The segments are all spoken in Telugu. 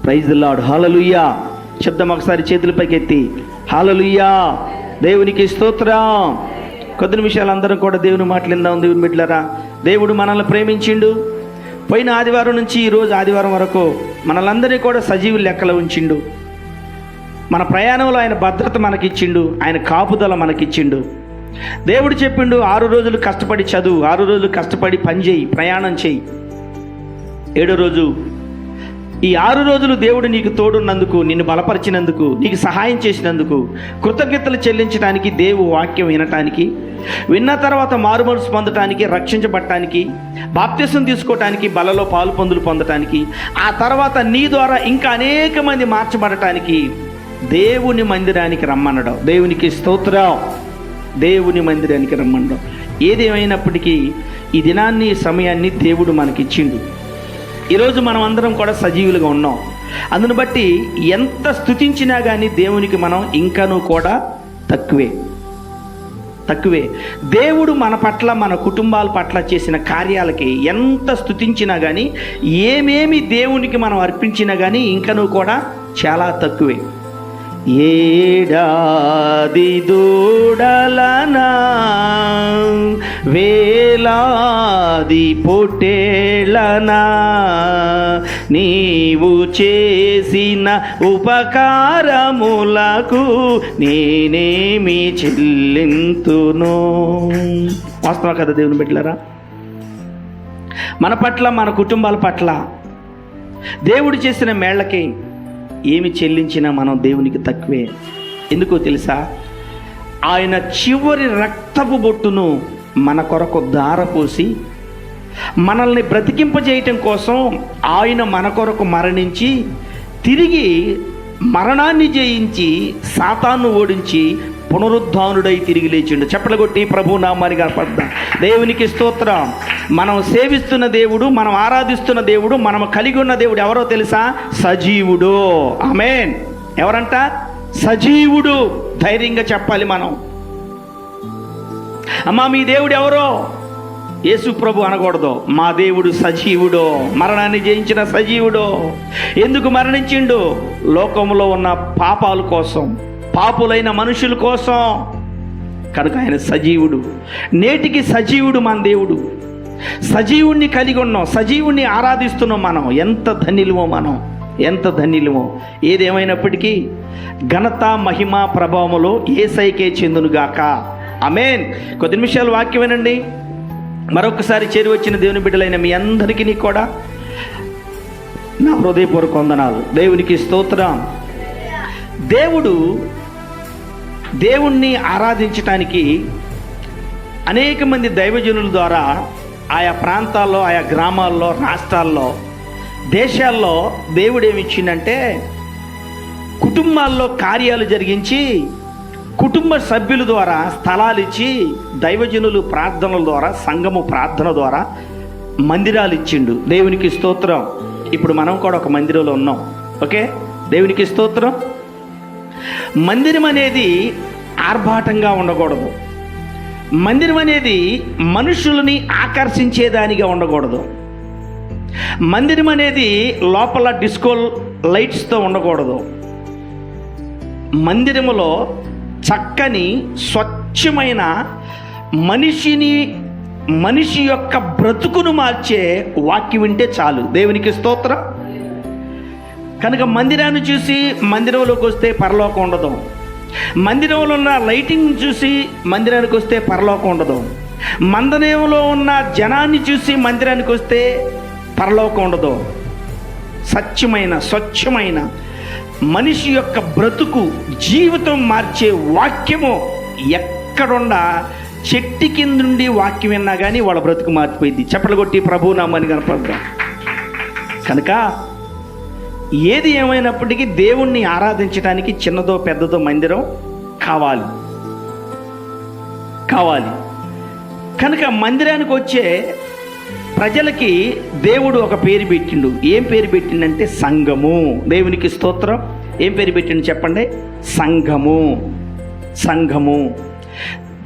Praise the lord. హల్లెలూయా. శబ్దం ఒకసారి చేతుల పైకెత్తి హల్లెలూయా. దేవునికి స్తోత్రం. కొద్ది నిమిషాలు అందరం కూడా దేవుని మాటలిందాం. దేవుని బిడ్డలారా, దేవుడు మనల్ని ప్రేమించిండు. పోయిన ఆదివారం నుంచి ఈరోజు ఆదివారం వరకు మనలందరినీ కూడా సజీవ లెక్కలో ఉంచిండు. మన ప్రయాణంలో ఆయన భద్రత మనకిచ్చిండు, ఆయన కాపుదల మనకిచ్చిండు. దేవుడు చెప్పిండు 6 రోజులు కష్టపడి చదువు, 6 రోజులు కష్టపడి పని చేయి, ప్రయాణం చేయి. 7వ రోజు ఈ 6 రోజులు దేవుడు నీకు తోడున్నందుకు, నిన్ను బలపరిచినందుకు, నీకు సహాయం చేసినందుకు కృతజ్ఞతలు చెల్లించడానికి, దేవు వాక్యం వినటానికి, విన్న తర్వాత మారుమనసు పొందటానికి, రక్షించబడటానికి, బాప్తిసం తీసుకోవటానికి, బలలో పాలు పొందులు పొందటానికి, ఆ తర్వాత నీ ద్వారా ఇంకా అనేక మంది మార్చబడటానికి దేవుని మందిరానికి రమ్మనడం. దేవునికి స్తోత్రం. దేవుని మందిరానికి రమ్మనడం. ఏదేమైనప్పటికీ ఈ దినాన్ని, సమయాన్ని దేవుడు మనకిచ్చిండు. ఈరోజు మనం అందరం కూడా సజీవులుగా ఉన్నాం. అందును బట్టి ఎంత స్తుతించినా కానీ దేవునికి మనం ఇంకానూ కూడా తక్కువే. దేవుడు మన పట్ల, మన కుటుంబాల పట్ల చేసిన కార్యాలకి ఎంత స్తుతించినా కానీ, ఏమేమి దేవునికి మనం అర్పించినా కానీ ఇంకనూ కూడా చాలా తక్కువే. ఏడాది దూడలనా, వేలాది పొట్టేళ్ళనా, నీవు చేసిన ఉపకారములకు నేనేమి చెల్లింతును. వాస్తవం కదా దేవుని బిడ్డలారా? మన పట్ల, మన కుటుంబాల పట్ల దేవుడు చేసిన మేళ్ళకి ఏమి చెల్లించినా మనం దేవునికి తక్కువే. ఎందుకో తెలుసా? ఆయన చివరి రక్తపు బొట్టును మన కొరకు ధారపోసి మనల్ని బ్రతికింపజేయటం కోసం ఆయన మన కొరకు మరణించి, తిరిగి మరణాన్ని జయించి, సాతాను ఓడించి పునరుద్ధానుడై తిరిగి లేచిండు. చప్పట్లు కొట్టి ప్రభు నామానికి కనపడదాం. దేవునికి స్తోత్రం. మనం సేవిస్తున్న దేవుడు, మనం ఆరాధిస్తున్న దేవుడు, మనం కలిగి ఉన్న దేవుడు ఎవరో తెలుసా? సజీవుడు. ఆమేన్. ఎవరంట? సజీవుడు. ధైర్యంగా చెప్పాలి మనం. అమ్మా, మీ దేవుడు ఎవరో? యేసు ప్రభు అనకూడదు. మా దేవుడు సజీవుడు, మరణాన్ని జయించిన సజీవుడు. ఎందుకు మరణించిండు? లోకంలో ఉన్న పాపాల కోసం, పాపులైన మనుషుల కోసం. కనుక ఆయన సజీవుడు. నేటికి సజీవుడు మన దేవుడు. సజీవుణ్ణి కలిగి ఉన్నాం, సజీవుణ్ణి ఆరాధిస్తున్నాం. మనం ఎంత ధన్యులమో, మనం ఎంత ధన్యులమో. ఏదేమైనప్పటికీ ఘనత, మహిమ, ప్రభావములో యేసయ్యకే చెందునుగాక. ఆమేన్. కొద్ది నిమిషాలు వాక్యం వినండి. మరొకసారి చేరి వచ్చిన దేవుని బిడ్డలైన మీ అందరికీ కూడా నా హృదయపూర్వక వందనాలు. దేవునికి స్తోత్రం. దేవుణ్ణి ఆరాధించటానికి అనేక మంది దైవజనుల ద్వారా ఆయా ప్రాంతాల్లో, ఆయా గ్రామాల్లో, రాష్ట్రాల్లో, దేశాల్లో దేవుడు ఏమిచ్చిందంటే కుటుంబాల్లో కార్యాలు జరిగించి, కుటుంబ సభ్యుల ద్వారా స్థలాలు ఇచ్చి, దైవజనులు ప్రార్థనల ద్వారా, సంఘము ప్రార్థన ద్వారా మందిరాలు ఇచ్చిండు. దేవునికి స్తోత్రం. ఇప్పుడు మనం కూడా ఒక మందిరంలో ఉన్నాం. ఓకే, దేవునికి స్తోత్రం. మందిరం అనేది ఆర్భాటంగా ఉండకూడదు. మందిరం అనేది మనుషులని ఆకర్షించేదానిగా ఉండకూడదు. మందిరం అనేది లోపల డిస్కో లైట్స్తో ఉండకూడదు. మందిరములో చక్కని, స్వచ్ఛమైన, మనిషి యొక్క బ్రతుకును మార్చే వాక్యం వింటే చాలు. దేవునికి స్తోత్రం. కనుక మందిరాన్ని చూసి మందిరంలోకి వస్తే పరలోకం ఉండదు. మందిరంలో ఉన్న లైటింగ్ చూసి మందిరానికి వస్తే పరలోకం ఉండదు. మందిరంలో ఉన్న జనాన్ని చూసి మందిరానికి వస్తే పరలోకం ఉండదు. సత్యమైన, స్వచ్ఛమైన మనిషి యొక్క బ్రతుకు, జీవితం మార్చే వాక్యము ఎక్కడుండా చెట్టు కింద నుండి వాక్యం విన్నా కానీ వాళ్ళ బ్రతుకు మారిపోయింది. చప్పట్లు కొట్టి ప్రభు నామాన్ని కనపడదాం. కనుక ఏది ఏమైనప్పటికీ దేవుణ్ణి ఆరాధించడానికి చిన్నదో పెద్దదో మందిరం కావాలి. కనుక మందిరానికి వచ్చే ప్రజలకి దేవుడు ఒక పేరు పెట్టిండు. ఏం పేరు పెట్టిండంటే సంఘము. దేవునికి స్తోత్రం. ఏం పేరు పెట్టిండు చెప్పండి? సంఘము.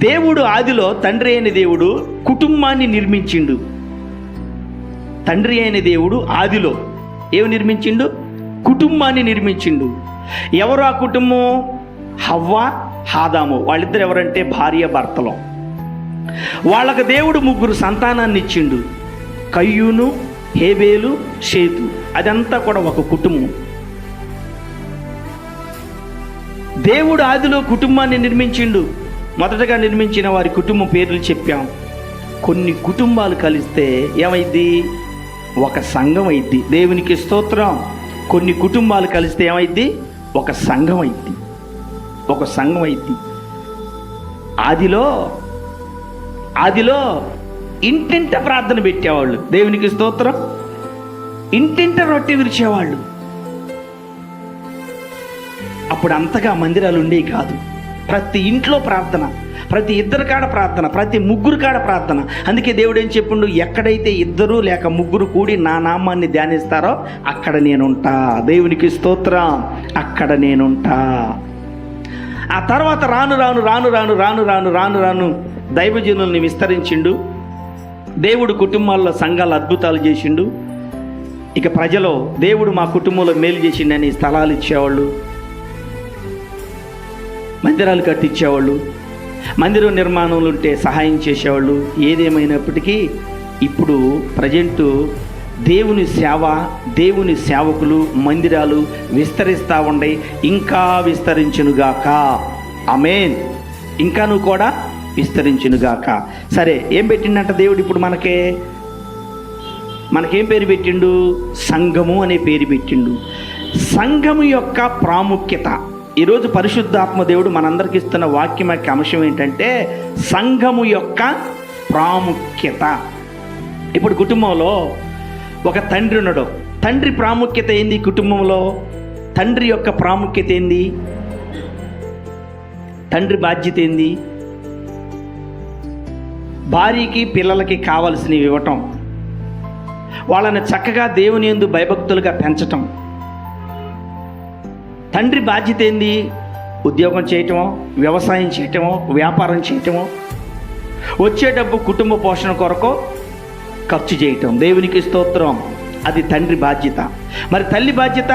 దేవుడు ఆదిలో, తండ్రి అయిన దేవుడు కుటుంబాన్ని నిర్మించిండు. తండ్రి అయిన దేవుడు ఆదిలో ఏమి నిర్మించిండు? కుటుంబాన్ని నిర్మించిండు. ఎవరు ఆ కుటుంబం? హవ్వ, ఆదాము. వాళ్ళిద్దరు ఎవరంటే భార్య భర్తలు. వాళ్ళకు దేవుడు 3 సంతానాన్ని ఇచ్చిండు. కయ్యూను, హేబేలు, షేతు. అదంతా కూడా ఒక కుటుంబం. దేవుడు ఆదిలో కుటుంబాన్ని నిర్మించిండు. మొదటగా నిర్మించిన వారి కుటుంబం పేర్లు చెప్పాం. కొన్ని కుటుంబాలు కలిస్తే ఏమైద్ది? ఒక సంఘం అయిద్ది. దేవునికి స్తోత్రం. కొన్ని కుటుంబాలు కలిస్తే ఏమైద్ది? ఒక సంఘం అయిద్ది. ఒక సంఘం అయిద్ది. ఆదిలో ఇంటింట ప్రార్థన పెట్టేవాళ్ళు. దేవునికి స్తోత్రం. ఇంటింట రొట్టె విరిచేవాళ్ళు. అప్పుడు అంతగా మందిరాలు ఉండేవి కాదు. ప్రతి ఇంట్లో ప్రార్థన, ప్రతి ఇద్దరు కాడ ప్రార్థన, ప్రతి 3 కాడ ప్రార్థన. అందుకే దేవుడు ఏం చెప్పిండు? ఎక్కడైతే 2 లేక 3 కూడి నా నామాన్ని ధ్యానిస్తారో అక్కడ నేనుంటా. దేవునికి స్తోత్రం. అక్కడ నేనుంటా. ఆ తర్వాత రాను దైవజనుల్ని విస్తరించిండు. దేవుడు కుటుంబాల్లో సంఘాలు అద్భుతాలు చేసిండు. ఇక ప్రజలు దేవుడు మా కుటుంబంలో మేలు చేసిండని స్థలాలు ఇచ్చేవాళ్ళు, మందిరాలు కట్టించేవాళ్ళు, మందిరం నిర్మాణంలో ఉంటే సహాయం చేసేవాళ్ళు. ఏదేమైనప్పటికీ ఇప్పుడు ప్రజెంటు దేవుని సేవ, దేవుని సేవకులు, మందిరాలు విస్తరిస్తూ ఉండే. ఇంకా విస్తరించునుగాక. ఆమేన్. ఇంకా నువ్వు కూడా విస్తరించునుగాక. సరే, ఏం పెట్టిండంట దేవుడు? ఇప్పుడు మనకేం పేరు పెట్టిండు? సంఘము అనే పేరు పెట్టిండు. సంఘము యొక్క ప్రాముఖ్యత. ఈరోజు పరిశుద్ధాత్మ దేవుడు మనందరికి ఇస్తున్న వాక్యం యొక్క అంశం ఏంటంటే సంఘము యొక్క ప్రాముఖ్యత. ఇప్పుడు కుటుంబంలో ఒక తండ్రి ఉన్నాడు. తండ్రి ప్రాముఖ్యత ఏంది? కుటుంబంలో తండ్రి యొక్క ప్రాముఖ్యత ఏంది? తండ్రి బాధ్యత ఏంది? భార్యకి పిల్లలకి కావలసినవి ఇవ్వటం, వాళ్ళని చక్కగా దేవుని యందు భయభక్తులుగా పెంచటం. తండ్రి బాధ్యత ఏంది? ఉద్యోగం చేయటమో, వ్యవసాయం చేయటమో, వ్యాపారం చేయటమో, వచ్చే డబ్బు కుటుంబ పోషణ కొరకు ఖర్చు చేయటం. దేవునికి స్తోత్రం. అది తండ్రి బాధ్యత. మరి తల్లి బాధ్యత?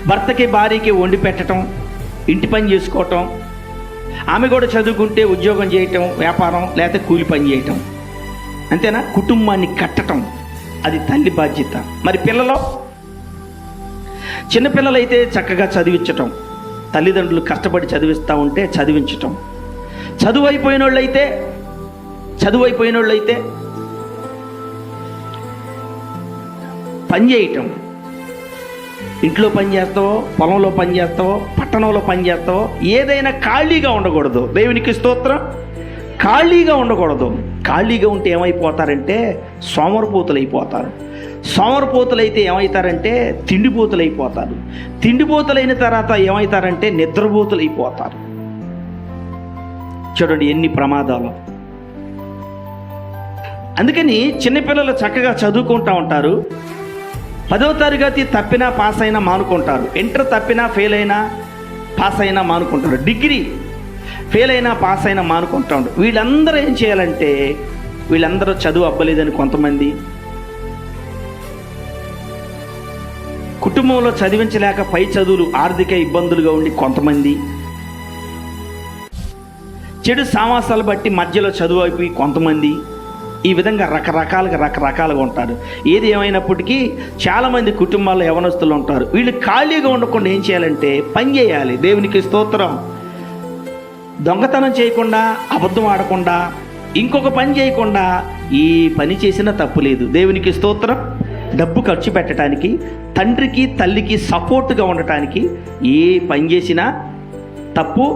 భర్తకి భార్యకి వండి పెట్టడం, ఇంటి పని చేసుకోవటం, ఆమె కూడా చదువుకుంటే ఉద్యోగం చేయటం, వ్యాపారం లేకపోతే కూలి పని చేయటం. అంతేనా? కుటుంబాన్ని కట్టడం అది తల్లి బాధ్యత. మరి పిల్లలు, చిన్నపిల్లలైతే చక్కగా చదివించటం, తల్లిదండ్రులు కష్టపడి చదివిస్తూ ఉంటే చదివించటం. చదువు అయిపోయిన వాళ్ళైతే పని చేయటం. ఇంట్లో పని చేస్తావో, పొలంలో పని చేస్తావో, పట్టణంలో పని చేస్తావో, ఏదైనా ఖాళీగా ఉండకూడదు. దేవునికి స్తోత్రం. ఖాళీగా ఉండకూడదు. ఖాళీగా ఉంటే ఏమైపోతారంటే సోమరిపోతులు అయిపోతారు. సోమరిపోతులైతే ఏమవుతారంటే తిండిపోతులు అయిపోతారు. తిండిపోతులైన తర్వాత ఏమవుతారంటే నిద్రపోతులు అయిపోతారు. చూడండి ఎన్ని ప్రమాదాలు. అందుకని చిన్నపిల్లలు చక్కగా చదువుకుంటూ ఉంటారు. 10వ తరగతి తప్పినా పాస్ అయినా మానుకుంటారు. ఇంటర్ తప్పినా ఫెయిల్ అయినా పాస్ అయినా మానుకుంటారు. డిగ్రీ ఫెయిల్ అయినా పాస్ అయినా మానుకుంటాడు. వీళ్ళందరూ ఏం చేయాలంటే, వీళ్ళందరూ చదువు అవ్వలేదని కొంతమంది, కుటుంబంలో చదివించలేక పై చదువులు ఆర్థిక ఇబ్బందులుగా ఉండి కొంతమంది, చెడు సావాసాలు బట్టి మధ్యలో చదువు అయిపోయి కొంతమంది, ఈ విధంగా రకరకాలుగా ఉంటారు. ఏది ఏమైనప్పటికీ చాలామంది కుటుంబాల్లో యవనస్తులు ఉంటారు. వీళ్ళు ఖాళీగా ఉండకుండా ఏం చేయాలంటే పని చేయాలి. దేవునికి స్తోత్రం. దొంగతనం చేయకుండా, అబద్ధం ఆడకుండా, ఇంకొక పని చేయకుండా ఈ పని చేసినా తప్పు లేదు. దేవునికి స్తోత్రం. డబ్బు ఖర్చు పెట్టడానికి, తండ్రికి తల్లికి సపోర్ట్గా ఉండటానికి ఏ పని చేసినా తప్పు.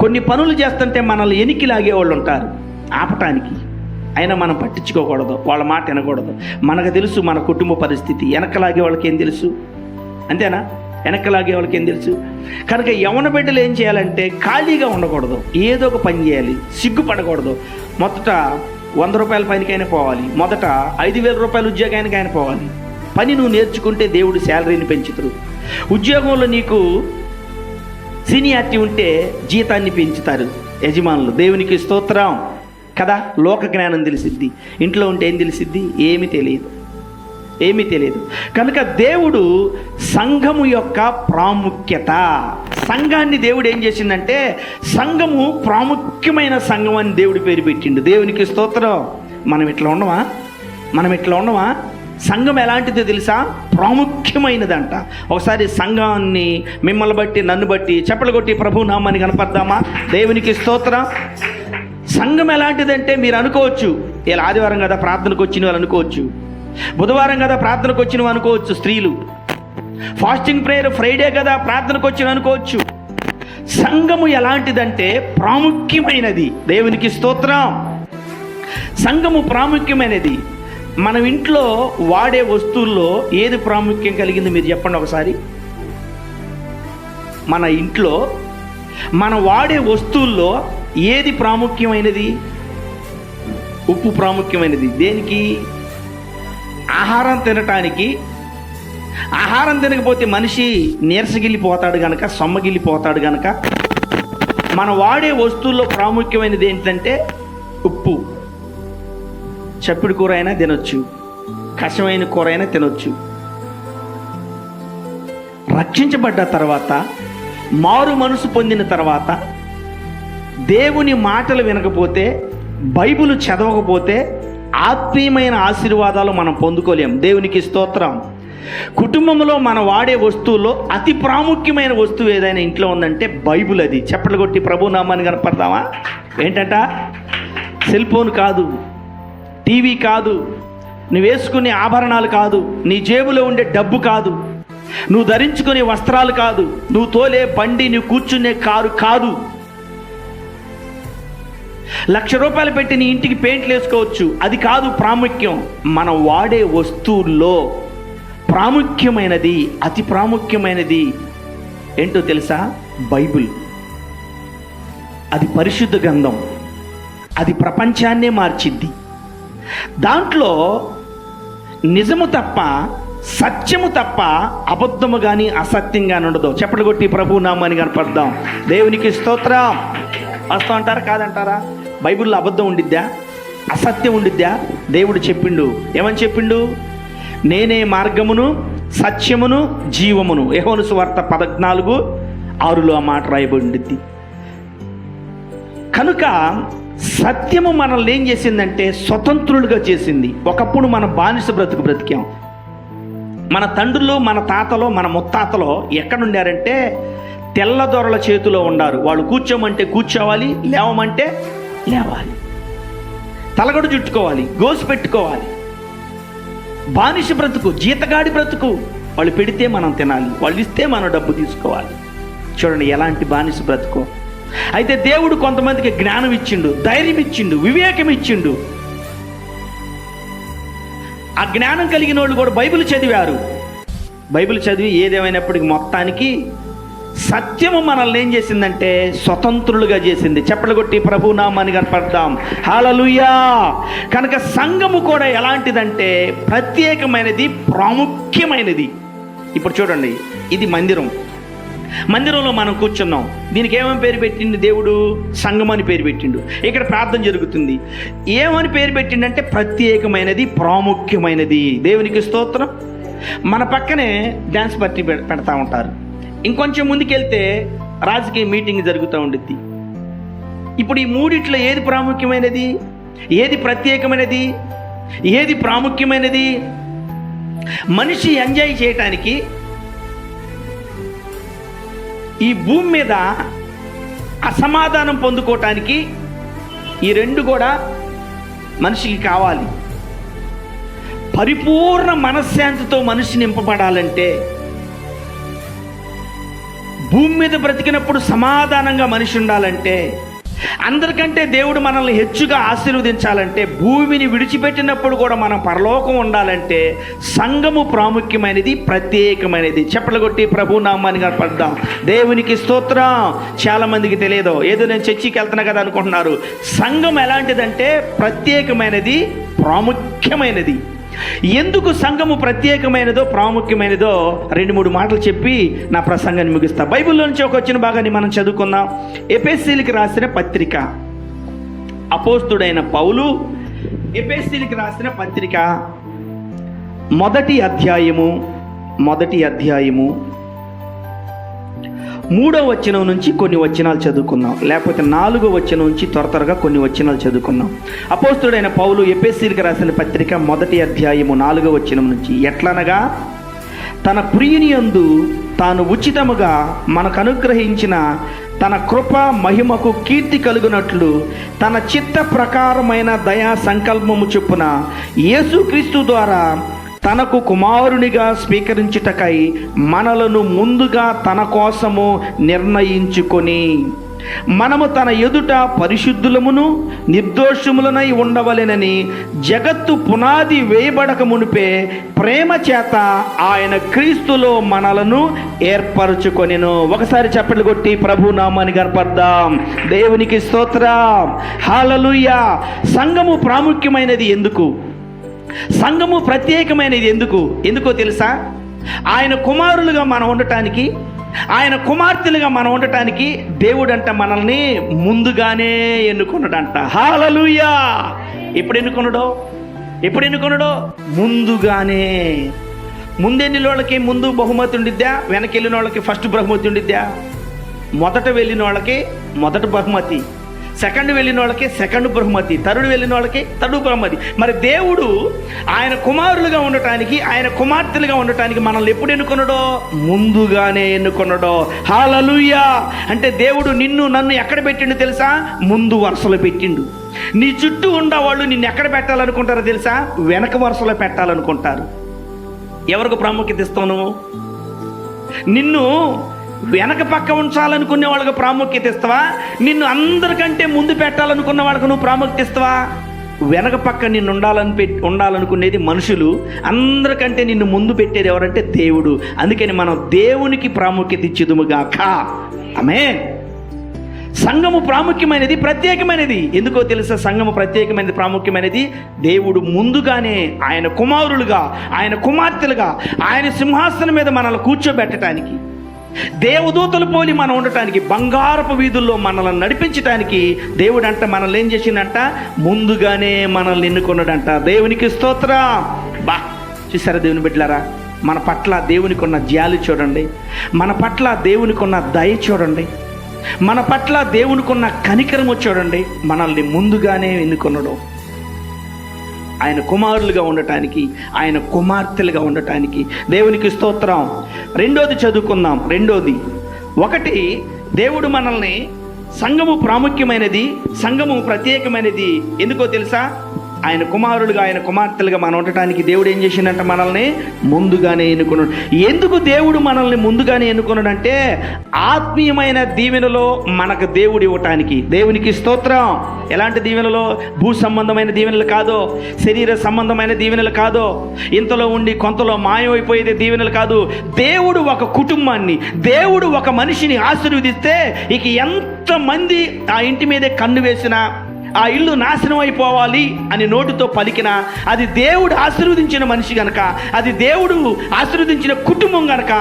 కొన్ని పనులు చేస్తుంటే మనల్ని ఎనికి లాగేవాళ్ళు ఉంటారు ఆపటానికి. అయినా మనం పట్టించుకోకూడదు, వాళ్ళ మాట వినకూడదు. మనకు తెలుసు మన కుటుంబ పరిస్థితి. వెనకలాగే వాళ్ళకి ఏం తెలుసు? అంతేనా? వెనకలాగే వాళ్ళకి ఏం తెలుసు? కనుక యవన బిడ్డలు ఏం చేయాలంటే ఖాళీగా ఉండకూడదు, ఏదో ఒక పని చేయాలి. సిగ్గుపడకూడదు. మొదట 100 రూపాయల పనికైనా పోవాలి, మొదట 5,000 రూపాయల ఉద్యోగానికైనా పోవాలి. పని నువ్వు నేర్చుకుంటే దేవుడు శాలరీని పెంచుతారు. ఉద్యోగంలో నీకు సీనియారిటీ ఉంటే జీతాన్ని పెంచుతారు యజమానులు. దేవునికి స్తోత్రం కదా. లోక జ్ఞానం తెలిసిద్ది. ఇంట్లో ఉంటే ఏం తెలిసిద్ది? ఏమీ తెలియదు. ఏమీ తెలియదు. కనుక దేవుడు సంఘము యొక్క ప్రాముఖ్యత, సంఘాన్ని దేవుడు ఏం చేసిందంటే సంఘము ప్రాముఖ్యమైన సంఘం అని దేవుడు పేరు పెట్టిండు. దేవునికి స్తోత్రం. మనం ఇట్లా ఉండమా? సంఘం ఎలాంటిదో తెలుసా? ప్రాముఖ్యమైనదంట. ఒకసారి సంఘాన్ని మిమ్మల్ని బట్టి నన్ను బట్టి చప్పలు కొట్టి ప్రభు నామాన్ని కనపడదామా? దేవునికి స్తోత్రం. సంఘం ఎలాంటిదంటే మీరు అనుకోవచ్చు, ఇలా ఆదివారం కదా ప్రార్థనకు వచ్చిన వాళ్ళు అనుకోవచ్చు, బుధవారం కదా ప్రార్థనకు వచ్చిన అనుకోవచ్చు, స్త్రీలు ఫాస్టింగ్ ప్రేయర్ ఫ్రైడే కదా ప్రార్థనకు వచ్చిన అనుకోవచ్చు. సంఘము ఎలాంటిదంటే ప్రాముఖ్యమైనది. దేవునికి స్తోత్రం. సంఘము ప్రాముఖ్యమైనది. మనం ఇంట్లో వాడే వస్తువుల్లో ఏది ప్రాముఖ్యం కలిగింది మీరు చెప్పండి ఒకసారి. మన ఇంట్లో మనం వాడే వస్తువుల్లో ఏది ప్రాముఖ్యమైనది? ఉప్పు ప్రాముఖ్యమైనది. దేనికి? ఆహారం తినటానికి. ఆహారం తినకపోతే మనిషి నీరసగిల్లిపోతాడు గనక, సొమ్మగిల్లిపోతాడు గనక మనం వాడే వస్తువుల్లో ప్రాముఖ్యమైనది ఏంటంటే ఉప్పు. చప్పిడి కూర అయినా తినొచ్చు, కషమైన కూర అయినా తినొచ్చు. రక్షించబడ్డ తర్వాత, మారు మనసు పొందిన తర్వాత, దేవుని మాటలు వినకపోతే, బైబిల్ చదవకపోతే ఆత్మీయమైన ఆశీర్వాదాలు మనం పొందుకోలేం. దేవునికి స్తోత్రం. కుటుంబంలో మనం వాడే వస్తువుల్లో అతి ప్రాముఖ్యమైన వస్తువు ఏదైనా ఇంట్లో ఉందంటే బైబిల్. అది చప్పట్లు కొట్టి ప్రభు నామాన్ని కనపడదామా? ఏంటంట? సెల్ ఫోన్ కాదు, టీవీ కాదు, నువ్వు వేసుకునే ఆభరణాలు కాదు, నీ జేబులో ఉండే డబ్బు కాదు, నువ్వు ధరించుకునే వస్త్రాలు కాదు, నువ్వు తోలే బండి, నువ్వు కూర్చునే కారు కాదు. 1,00,000 రూపాయలు పెట్టి నీ ఇంటికి పెయింట్లు వేసుకోవచ్చు, అది కాదు ప్రాముఖ్యం. మనం వాడే వస్తువుల్లో ప్రాముఖ్యమైనది, అతి ప్రాముఖ్యమైనది ఏంటో తెలుసా? బైబిల్. అది పరిశుద్ధ గ్రంథం. అది ప్రపంచాన్నే మార్చిద్ది. దాంట్లో నిజము తప్ప, సత్యము తప్ప అబద్ధము కానీ అసత్యం కానీ ఉండదు. చప్పట్లు కొట్టి ప్రభు నామాన్ని కనపడదాం. దేవునికి స్తోత్రం. వస్తా అంటారా? కాదంటారా? బైబిల్లో అబద్ధం ఉండిద్దా? అసత్యం ఉండిద్దా? దేవుడు చెప్పిండు. ఏమని చెప్పిండు? నేనే మార్గమును, సత్యమును, జీవమును. యోహాను సువార్త 14:6 ఆ మాట రాయబడి ఉండిద్ది. కనుక సత్యము మనల్ని ఏం చేసిందంటే స్వతంత్రులుగా చేసింది. ఒకప్పుడు మనం బానిస బ్రతికాం. మన తండ్రులు, మన తాతలో, మన ముత్తాతలో ఎక్కడుండారంటే తెల్లదొరల చేతిలో ఉండారు. వాళ్ళు కూర్చోమంటే కూర్చోవాలి, లేవమంటే లేవాలి, తలగడు చుట్టుకోవాలి, గోసు పెట్టుకోవాలి. బానిస బ్రతుకు, జీతగాడి బ్రతుకు. వాళ్ళు పెడితే మనం తినాలి, వాళ్ళు ఇస్తే మనం డబ్బు తీసుకోవాలి. చూడండి ఎలాంటి బానిస బ్రతుకు. అయితే దేవుడు కొంతమందికి జ్ఞానం ఇచ్చిండు, ధైర్యం ఇచ్చిండు, వివేకం ఇచ్చిండు. ఆ జ్ఞానం కలిగిన వాళ్ళు కూడా బైబిల్ చదివారు. బైబిల్ చదివి ఏదేమైనప్పటికీ మొత్తానికి సత్యము మనల్ని ఏం చేసిందంటే స్వతంత్రులుగా చేసింది. చప్పట్లు కొట్టి ప్రభు నామాన్ని కనపడదాం. హల్లెలూయా. కనుక సంఘము కూడా ఎలాంటిదంటే ప్రత్యేకమైనది, ప్రాముఖ్యమైనది. ఇప్పుడు చూడండి, ఇది మందిరంలో మనం కూర్చున్నాం. దీనికి ఏమని పేరు పెట్టిండు దేవుడు? సంఘం అని పేరు పెట్టిండు. ఇక్కడ ప్రార్థన జరుగుతుంది. ఏమని పేరు పెట్టిండంటే ప్రత్యేకమైనది, ప్రాముఖ్యమైనది. దేవునికి స్తోత్రం. మన పక్కనే డ్యాన్స్ పార్టీ పెడతా ఉంటారు. ఇంకొంచెం ముందుకెళ్తే రాజకీయ మీటింగ్ జరుగుతూ ఉండిద్ది. ఇప్పుడు ఈ మూడిట్లో ఏది ప్రాముఖ్యమైనది? ఏది ప్రత్యేకమైనది? ఏది ప్రాముఖ్యమైనది? మనిషి ఎంజాయ్ చేయటానికి ఈ భూమి మీద అసమాధానం పొందుకోవటానికి ఈ రెండు కూడా మనిషికి కావాలి. పరిపూర్ణ మనశ్శాంతితో మనిషి నింపబడాలంటే, భూమి మీద బ్రతికినప్పుడు సమాధానంగా మనిషి ఉండాలంటే, అందరికంటే దేవుడు మనల్ని హెచ్చుగా ఆశీర్వదించాలంటే, భూమిని విడిచిపెట్టినప్పుడు కూడా మనం పరలోకం ఉండాలంటే సంఘము ప్రాముఖ్యమైనది, ప్రత్యేకమైనది. చప్పట్లు కొట్టి ప్రభు నామాన్ని కనపడదాం. దేవునికి స్తోత్రం. చాలామందికి తెలియదు, ఏదో నేను చర్చికి వెళ్తున్నా కదా అనుకుంటున్నారు. సంఘం ఎలాంటిదంటే ప్రత్యేకమైనది, ప్రాముఖ్యమైనది. ఎందుకు సంఘము ప్రత్యేకమైనదో ప్రాముఖ్యమైనదో 2-3 మాటలు చెప్పి నా ప్రసంగాన్ని ముగిస్తా. బైబిల్లో నుంచి ఒక వచ్చిన భాగాన్ని మనం చదువుకుందాం. ఎఫెసీయులకు రాసిన పత్రిక, అపోస్తుడైన పౌలు ఎఫెసీయులకు రాసిన పత్రిక మొదటి అధ్యాయము 3వ వచనం నుంచి కొన్ని వచనాలు చదువుకుందాం, లేకపోతే 4వ వచనం నుంచి త్వరగా కొన్ని వచనాలు చదువుకుందాం. అపోస్తుడైన పౌలు ఎఫెసీయులకు రాసిన పత్రిక 1వ అధ్యాయము 4వ వచనం నుంచి, ఎట్లనగా తన ప్రియుని యందు తాను ఉచితముగా మనకు అనుగ్రహించిన తన కృప మహిమకు కీర్తి కలుగునట్లు తన చిత్త ప్రకారమైన దయా సంకల్పము చొప్పున యేసుక్రీస్తు ద్వారా తనకు కుమారునిగా స్వీకరించుటకై మనలను ముందుగా తన కోసము నిర్ణయించుకొని మనము తన ఎదుట పరిశుద్ధులమును నిర్దోషములనై ఉండవలెనని జగత్తు పునాది వేయబడక మునిపే ప్రేమ చేత ఆయన క్రీస్తులో మనలను ఏర్పరచుకొనెను. ఒకసారి చప్పట్లు కొట్టి ప్రభు నామాన్ని గర్పర్దాం. దేవునికి స్తోత్రం, హల్లెలూయా. సంఘము ప్రాముఖ్యమైనది ఎందుకు? సంఘము ప్రత్యేకమైనది ఎందుకో తెలుసా? ఆయన కుమారులుగా మనం ఉండటానికి, ఆయన కుమార్తెలుగా మనం ఉండటానికి దేవుడంట మనల్ని ముందుగానే ఎన్నుకున్నాడంట. హల్లెలూయా. ఎప్పుడు ఎన్నుకున్నాడో ముందుగానే. ముందెళ్ళిన వాళ్ళకి ముందు బహుమతి ఉండిద్దా, వెనకెళ్ళిన వాళ్ళకి ఫస్ట్ బహుమతి ఉండిద్దా? మొదట వెళ్ళిన వాళ్ళకి మొదటి బహుమతి, సెకండ్ వెళ్ళిన వాళ్ళకి సెకండ్ బహుమతి, థర్డ్ వెళ్ళిన వాళ్ళకి థర్డ్ బహుమతి. మరి దేవుడు ఆయన కుమారులుగా ఉండటానికి, ఆయన కుమార్తెలుగా ఉండటానికి మనల్ని ఎప్పుడు ఎన్నుకున్నాడో? ముందుగానే ఎన్నుకున్నాడో. హల్లెలూయా. అంటే దేవుడు నిన్ను నన్ను ఎక్కడ పెట్టిండు తెలుసా? ముందు వరుసలో పెట్టిండు. నీ చుట్టూ ఉండేవాళ్ళు నిన్ను ఎక్కడ పెట్టాలనుకుంటారో తెలుసా? వెనక వరుసలో పెట్టాలనుకుంటారు. ఎవరికి ప్రాముఖ్యత ఇస్తావు నువ్వు? నిన్ను వెనక పక్క ఉంచాలనుకునే వాళ్ళకి ప్రాముఖ్యత ఇస్తావా? నిన్ను అందరికంటే ముందు పెట్టాలనుకున్న వాళ్ళకి నువ్వు ప్రాముఖ్యత ఇస్తావా? వెనక పక్క నిన్ను ఉండాలనుకునేది మనుషులు, అందరికంటే నిన్ను ముందు పెట్టేది ఎవరంటే దేవుడు. అందుకని మనం దేవునికి ప్రాముఖ్యత ఇచ్చేదుముగాక. ఆమేన్. సంఘము ప్రాముఖ్యమైనది, ప్రత్యేకమైనది. ఎందుకో తెలుసా? సంఘము ప్రత్యేకమైనది, ప్రాముఖ్యమైనది. దేవుడు ముందుగానే ఆయన కుమారులుగా, ఆయన కుమార్తెలుగా ఆయన సింహాసనం మీద మనల్ని కూర్చోబెట్టడానికి, దేవదూతలు పోలి మనం ఉండటానికి, బంగారపు వీధుల్లో మనల్ని నడిపించడానికి దేవుడు అంట మనల్ని ఏం చేసిందంట? ముందుగానే మనల్ని ఎన్నుకున్నాడంట. దేవునికి స్తోత్రం. చూసారా దేవుని బిడ్డలారా? మన పట్ల దేవునికి ఉన్న జాలి చూడండి, మన పట్ల దేవునికి ఉన్న దయ చూడండి, మన పట్ల దేవునికి ఉన్న కనికరము చూడండి. మనల్ని ముందుగానే ఎన్నుకున్నాడు ఆయన కుమారులుగా ఉండటానికి, ఆయన కుమార్తెలుగా ఉండటానికి. దేవునికి స్తోత్రం. రెండోది చదువుకుందాం. ఒకటి, దేవుడు మనల్ని, సంఘము ప్రాముఖ్యమైనది, సంఘము ప్రత్యేకమైనది. ఎందుకో తెలుసా? ఆయన కుమారులుగా, ఆయన కుమార్తెలుగా మనం ఉండటానికి దేవుడు ఏం చేసిండంటే మనల్ని ముందుగానే ఎన్నుకున్నాడు. ఎందుకు దేవుడు మనల్ని ముందుగానే ఎన్నుకున్నాడంటే ఆత్మీయమైన దీవెనలో మనకు దేవుడు ఇవ్వటానికి. దేవునికి స్తోత్రం. ఎలాంటి దీవెనలో? భూ సంబంధమైన దీవెనలు కాదు, శరీర సంబంధమైన దీవెనలు కాదు, ఇంతలో ఉండి కొంతలో మాయమైపోయేది దీవెనలు కాదు. దేవుడు ఒక కుటుంబాన్ని, దేవుడు ఒక మనిషిని ఆశీర్వదిస్తే ఇక ఎంతమంది ఆ ఇంటి మీదే కన్ను వేసినా, ఆ ఇల్లు నాశనం అయిపోవాలి అని నోటితో పలికినా, అది దేవుడు ఆశీర్వదించిన మనిషి గనక, అది దేవుడు ఆశీర్వదించిన కుటుంబం గనక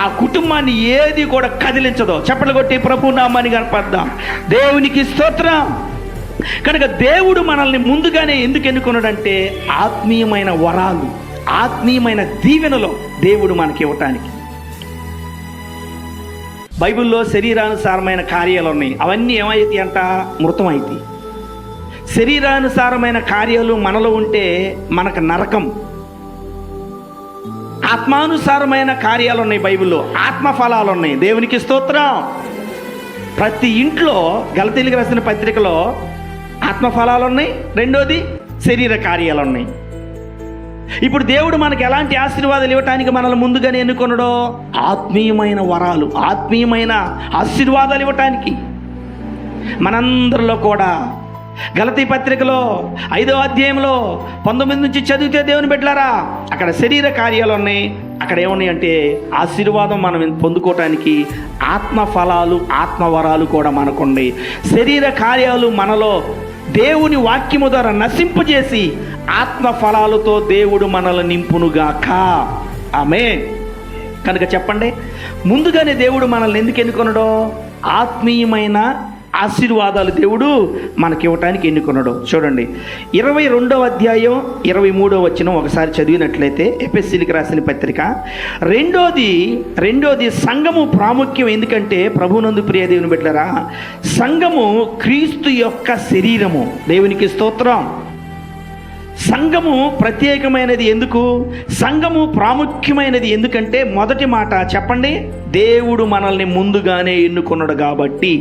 ఆ కుటుంబాన్ని ఏది కూడా కదిలించదో. చప్పట్లు కొట్టి ప్రభు నామాన్ని కనపడదాం. దేవునికి స్తోత్రం. కనుక దేవుడు మనల్ని ముందుగానే ఎందుకు ఎన్నుకున్నాడంటే ఆత్మీయమైన వరాలు, ఆత్మీయమైన దీవెనలో దేవుడు మనకి ఇవ్వటానికి. బైబిల్లో శరీరానుసారమైన కార్యాలు ఉన్నాయి. అవన్నీ ఏమైతే అంట? మృతమైతే. శరీరానుసారమైన కార్యాలు మనలో ఉంటే మనకు నరకం. ఆత్మానుసారమైన కార్యాలు ఉన్నాయి బైబిల్లో, ఆత్మఫలాలు ఉన్నాయి. దేవునికి స్తోత్రం. ప్రతి ఇంట్లో గలతీయులకు రాసిన పత్రికలో ఆత్మఫలాలు ఉన్నాయి, రెండోది శరీర కార్యాలు ఉన్నాయి. ఇప్పుడు దేవుడు మనకి ఎలాంటి ఆశీర్వాదాలు ఇవ్వటానికి మనల్ని ముందుగానే ఎన్నుకున్నాడో? ఆత్మీయమైన వరాలు, ఆత్మీయమైన ఆశీర్వాదాలు ఇవ్వటానికి. మనందరిలో కూడా గలతీ పత్రికలో 5వ అధ్యాయంలో 19 నుంచి చదివితే దేవుని బిడ్డలారా, అక్కడ శరీర కార్యాలు ఉన్నాయి. అక్కడ ఏమున్నాయి అంటే ఆశీర్వాదం మనం పొందుకోవటానికి ఆత్మ ఫలాలు, ఆత్మవరాలు కూడా మనకుండి. శరీర కార్యాలు మనలో దేవుని వాక్యము ద్వారా నశింపజేసి ఆత్మ ఫలాలతో దేవుడు మనల్ని నింపునుగాక. ఆమేన్. కనుక చెప్పండి, ముందుగానే దేవుడు మనల్ని ఎందుకు ఎన్నుకున్నాడో? ఆత్మీయమైన ఆశీర్వాదాలు దేవుడు మనకి ఇవ్వటానికి ఎన్నుకున్నాడు. చూడండి 22వ అధ్యాయం 23వ వచనం ఒకసారి చదివినట్లయితే, ఎఫెసీయులకు రాసిన పత్రిక, రెండోది సంఘము ప్రాముఖ్యం. ఎందుకంటే ప్రభువునందు ప్రియ దేవుని బిడ్డలారా, సంఘము క్రీస్తు యొక్క శరీరము. దేవునికి స్తోత్రం. సంఘము ప్రత్యేకమైనది ఎందుకు? సంఘము ప్రాముఖ్యమైనది ఎందుకంటే, మొదటి మాట చెప్పండి, దేవుడు మనల్ని ముందుగానే ఎన్నుకున్నాడు కాబట్టి.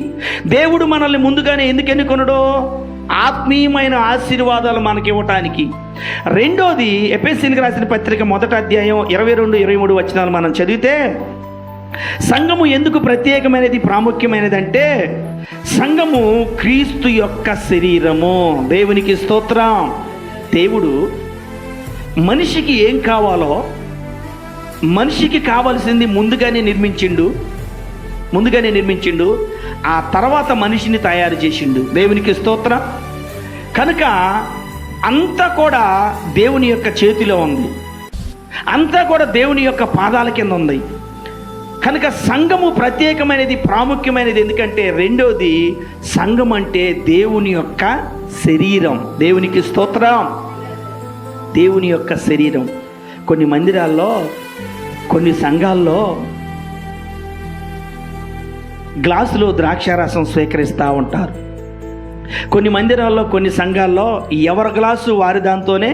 దేవుడు మనల్ని ముందుగానే ఎందుకు ఎన్నుకున్నాడు? ఆత్మీయమైన ఆశీర్వాదాలు మనకి ఇవ్వటానికి. రెండోది, ఎఫెసీయులకు రాసిన పత్రిక 1వ అధ్యాయం 22-23 వచనాలు మనం చదివితే, సంఘము ఎందుకు ప్రత్యేకమైనది, ప్రాముఖ్యమైనది అంటే, సంఘము క్రీస్తు యొక్క శరీరము. దేవునికి స్తోత్రం. దేవుడు మనిషికి ఏం కావాలో, మనిషికి కావాల్సింది ముందుగానే నిర్మించిండు. ఆ తర్వాత మనిషిని తయారు చేసిండు. దేవునికి స్తోత్రం. కనుక అంతా కూడా దేవుని యొక్క చేతిలో ఉంది, అంతా కూడా దేవుని యొక్క పాదాల కింద ఉంది. కనుక సంఘము ప్రత్యేకమైనది, ప్రాముఖ్యమైనది. ఎందుకంటే రెండోది, సంఘం అంటే దేవుని యొక్క శరీరం. దేవునికి స్తోత్రం. దేవుని యొక్క శరీరం. కొన్ని మందిరాల్లో, కొన్ని సంఘాల్లో గ్లాసులో ద్రాక్షారసం స్వీకరిస్తూ ఉంటారు. కొన్ని మందిరాల్లో, కొన్ని సంఘాల్లో ఎవరి గ్లాసు వారి దాంతోనే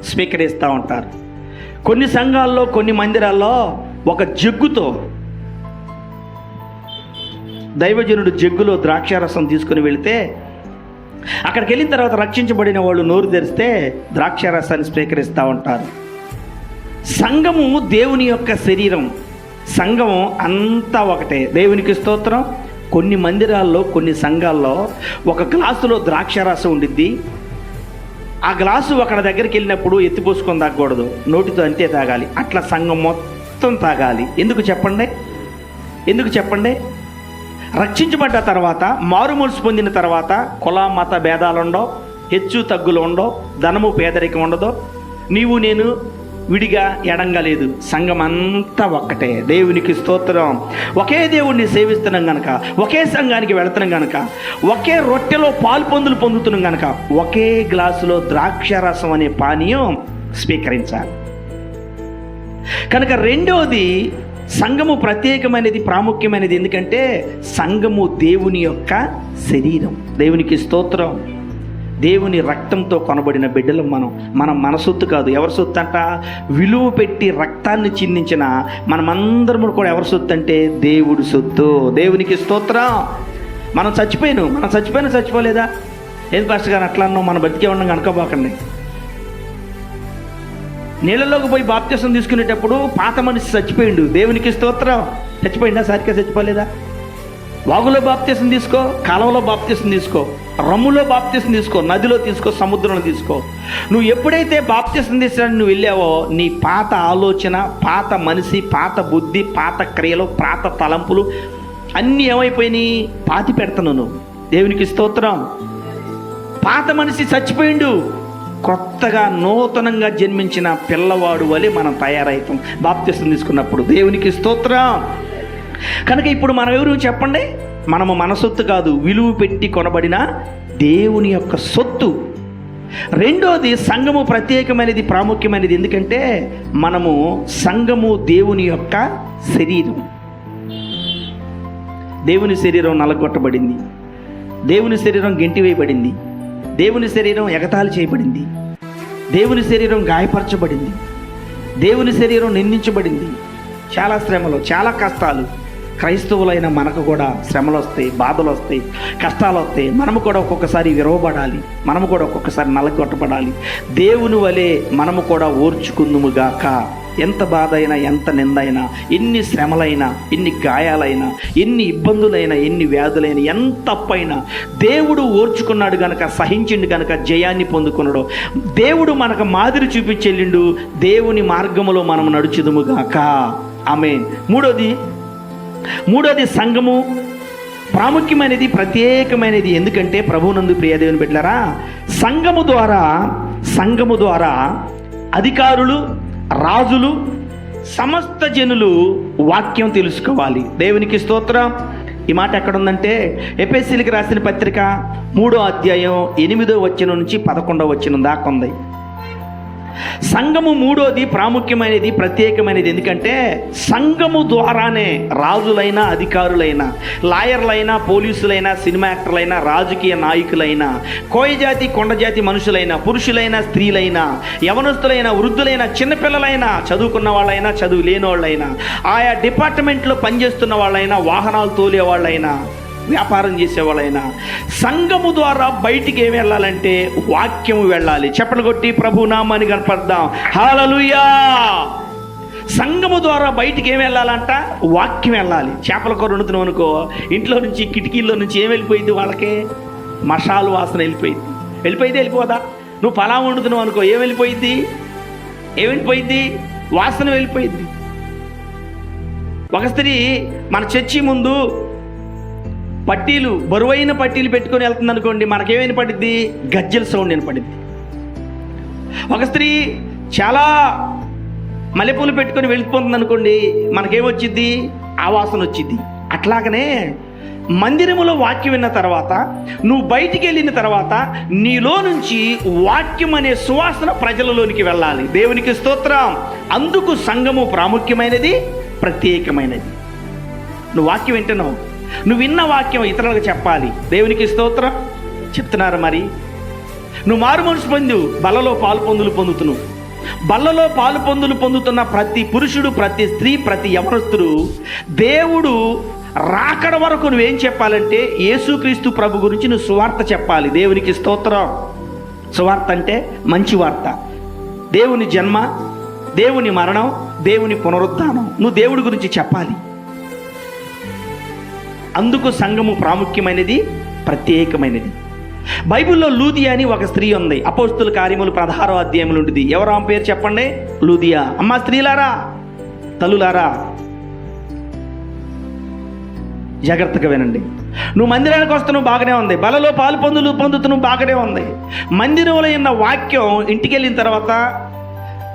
స్వీకరిస్తూ ఉంటారు. కొన్ని సంఘాల్లో, కొన్ని మందిరాల్లో ఒక జగ్గుతో, దైవజనుడు జగ్గులో ద్రాక్షారసం తీసుకుని వెళితే, అక్కడికి వెళ్ళిన తర్వాత రక్షించబడిన వాళ్ళు నోరు తెరిస్తే ద్రాక్షారసాన్ని స్వీకరిస్తూ ఉంటారు. సంఘము దేవుని యొక్క శరీరం. సంఘం అంతా ఒకటే. దేవునికి స్తోత్రం. కొన్ని మందిరాల్లో, కొన్ని సంఘాల్లో ఒక గ్లాసులో ద్రాక్షారసం ఉండిద్ది. ఆ గ్లాసు ఒకరి దగ్గరికి వెళ్ళినప్పుడు ఎత్తిపోసుకొని తాగకూడదు, నోటితో అంతే తాగాలి. అట్లా సంఘం మొత్తం తాగాలి. ఎందుకు చెప్పండి? రక్షించబడ్డ తర్వాత, మారుమనసు పొందిన తర్వాత కుల మత భేదాలు ఉండవు, హెచ్చు తగ్గులు ఉండవు, ధనము పేదరికం ఉండదు, నీవు నేను విడిగా ఎడంగలేదు. సంఘం అంతా ఒక్కటే. దేవునికి స్తోత్రం. ఒకే దేవుణ్ణి సేవిస్తున్నాం గనక, ఒకే సంఘానికి వెళుతున్నాం గనక, ఒకే రొట్టెలో పాలు పొందుతున్నాం గనక, ఒకే గ్లాసులో ద్రాక్షారసం అనే పానీయం స్వీకరించాలి. కనుక రెండవది, సంఘము ప్రత్యేకమైనది, ప్రాముఖ్యమైనది. ఎందుకంటే సంఘము దేవుని యొక్క శరీరం. దేవునికి స్తోత్రం. దేవుని రక్తంతో కొనబడిన బిడ్డలు మనం మన సొత్తు కాదు. ఎవరి సొత్తు అంట? విలువ పెట్టి రక్తాన్ని చిందించిన మనమందరము కూడా ఎవరి సొత్తు అంటే దేవుడి సొత్తు. దేవునికి స్తోత్రం. మనం చచ్చిపోలేదా? ఏది పాస్టర్ గారు అట్లా అన్నాం? మనం బతికే ఉన్నాం అనుకోబాకండి. నీళ్ళలోకి పోయి బాప్తిసం తీసుకునేటప్పుడు పాత మనిషి చచ్చిపోయిండు. దేవునికి స్తోత్రం. చచ్చిపోయిందా? సరిగ్గా చచ్చిపోలేదా? వాగులో బాప్తిసం తీసుకో, కాలంలో బాప్తిసం తీసుకో, రమ్ములో బాప్తిసం తీసుకో, నదిలో తీసుకో, సముద్రంలో తీసుకో. నువ్వు ఎప్పుడైతే బాప్తిసం తీసుకోవడానికి నువ్వు వెళ్ళావో, నీ పాత ఆలోచన, పాత మనిషి, పాత బుద్ధి, పాత క్రియలు, పాత తలంపులు అన్నీ ఏమైపోయినాయి? పాతి పెడతాను నువ్వు. దేవునికి స్తోత్రం. పాత మనిషి చచ్చిపోయిండు. కొత్తగా నూతనంగా జన్మించిన పిల్లవాడు వలె మనం తయారవుతాం బాప్తిసం తీసుకున్నప్పుడు. దేవునికి స్తోత్రం. కనుక ఇప్పుడు మనం ఎవరు చెప్పండి? మనము మన సొత్తు కాదు, విలువ పెట్టి కొనబడిన దేవుని యొక్క సొత్తు. రెండోది, సంఘము ప్రత్యేకమైనది, ప్రాముఖ్యమైనది. ఎందుకంటే సంఘము దేవుని యొక్క శరీరం. దేవుని శరీరం నలగొట్టబడింది, దేవుని శరీరం గెంటివేయబడింది, దేవుని శరీరం ఎగతాళి చేయబడింది, దేవుని శరీరం గాయపరచబడింది, దేవుని శరీరం నిందించబడింది. చాలా శ్రమలు, చాలా కష్టాలు. క్రైస్తవులైన మనకు కూడా శ్రమలు వస్తాయి, బాధలు వస్తాయి, కష్టాలు వస్తాయి. మనము కూడా ఒక్కొక్కసారి విరవబడాలి, మనము కూడా ఒక్కొక్కసారి నలగొట్టబడాలి. దేవుని వలె మనము కూడా ఓర్చుకుందుముగాక. ఎంత బాధ అయినా, ఎంత నిందైనా, ఎన్ని శ్రమలైనా, ఎన్ని గాయాలైనా, ఎన్ని ఇబ్బందులైనా, ఎన్ని వ్యాధులైనా, ఎంత తప్పైనా దేవుడు ఓర్చుకున్నాడు గనక, సహించిండు గనక జయాన్ని పొందుకున్నాడు. దేవుడు మనకు మాదిరి చూపించెళ్ళిండు. దేవుని మార్గములో మనం నడుచుదుముగాక. ఆమేన్. మూడోది సంఘము ప్రాముఖ్యమైనది, ప్రత్యేకమైనది. ఎందుకంటే ప్రభువునందు ప్రియ దేవుని బిడ్డలారా, సంఘము ద్వారా అధికారులు, రాజులు, సమస్త జనులు వాక్యం తెలుసుకోవాలి. దేవునికి స్తోత్రం. ఈ మాట ఎక్కడుందంటే ఎఫెసీయులకు రాసిన పత్రిక 3వ అధ్యాయం 8వ వచనం నుంచి 11వ వచనం దాకా ఉంది. సంఘము మూడోది ప్రాముఖ్యమైనది, ప్రత్యేకమైనది. ఎందుకంటే సంఘము ద్వారానే రాజులైనా, అధికారులైనా, లాయర్లైనా, పోలీసులైనా, సినిమా యాక్టర్లైనా, రాజకీయ నాయకులైనా, కోయజాతి కొండజాతి మనుషులైనా, పురుషులైనా, స్త్రీలైనా, యవనస్తులైనా, వృద్ధులైనా, చిన్నపిల్లలైనా, చదువుకున్న వాళ్ళైనా, చదువు లేని వాళ్ళైనా, ఆయా డిపార్ట్మెంట్లో పనిచేస్తున్న వాళ్ళైనా, వాహనాలు తోలే వాళ్ళైనా, వ్యాపారం చేసేవాళ్ళైనా సంఘము ద్వారా బయటికి ఏమి వెళ్ళాలంటే వాక్యము వెళ్ళాలి. చప్పట్లు కొట్టి ప్రభు నామాన్ని కనపడదాం. హల్లెలూయా. సంఘము ద్వారా బయటికి ఏమి వెళ్ళాలంట? వాక్యం వెళ్ళాలి. చేపల కూర వండుతున్నాం అనుకో, ఇంట్లో నుంచి కిటికీల్లో నుంచి ఏం వెళ్ళిపోయింది? వాళ్ళకే మసాలు వాసన వెళ్ళిపోయిద్ది. నువ్వు పలావ్ వండుతున్నావు అనుకో, ఏం వెళ్ళిపోయింది? వాసన వెళ్ళిపోయింది. ఒక స్త్రీ మన చర్చి ముందు బరువైన పట్టీలు పెట్టుకొని వెళ్తుంది అనుకోండి, మనకేమైనా పడిద్ది? గజ్జల సౌండ్ వినపడిద్ది. ఒక స్త్రీ చాలా మల్లెపూలు పెట్టుకొని వెళ్ళిపోతుంది అనుకోండి, మనకేమొచ్చిద్ది? ఆవాసన వచ్చిద్ది. అట్లాగనే మందిరములో వాక్యం విన్న తర్వాత, నువ్వు బయటికి వెళ్ళిన తర్వాత నీలో నుంచి వాక్యం అనే సువాసన ప్రజలలోనికి వెళ్ళాలి. దేవునికి స్తోత్రం. అందుకు సంఘము ప్రాముఖ్యమైనది, ప్రత్యేకమైనది. నువ్వు వాక్యం వింటున్నావు, నువ్వు విన్న వాక్యం ఇతరులకు చెప్పాలి. దేవునికి స్తోత్రం. చెప్తున్నారు మరి. నువ్వు మారు మనసు పొందు బల్లలో పాలు పొందుతున్నావు. బల్లలో పాలు పొందుతున్న ప్రతి పురుషుడు, ప్రతి స్త్రీ, ప్రతి యవనస్తుడు దేవుడు రాకడ వరకు నువ్వేం చెప్పాలంటే యేసుక్రీస్తు ప్రభు గురించి నువ్వు సువార్త చెప్పాలి. దేవునికి స్తోత్రం. సువార్త అంటే మంచి వార్త. దేవుని జన్మ, దేవుని మరణం, దేవుని పునరుద్ధానం, నువ్వు దేవుడి గురించి చెప్పాలి. అందుకు సంఘము ప్రాముఖ్యమైనది, ప్రత్యేకమైనది. బైబిల్లో లూదియా అని ఒక స్త్రీ ఉంది. అపోస్తుల కార్యములు 16వ అధ్యాయంలో ఉంటుంది. ఎవరు ఆమె పేరు చెప్పండి? లూదియా. అమ్మ స్త్రీలారా, తల్లులారా, జాగ్రత్తగా వినండి. నువ్వు మందిరానికి వస్తున్నావు, బాగానే ఉంది. బలలో పాలు పొందుతున్నావు, బాగానే ఉంది. మందిరంలో ఉన్న వాక్యం ఇంటికి వెళ్ళిన తర్వాత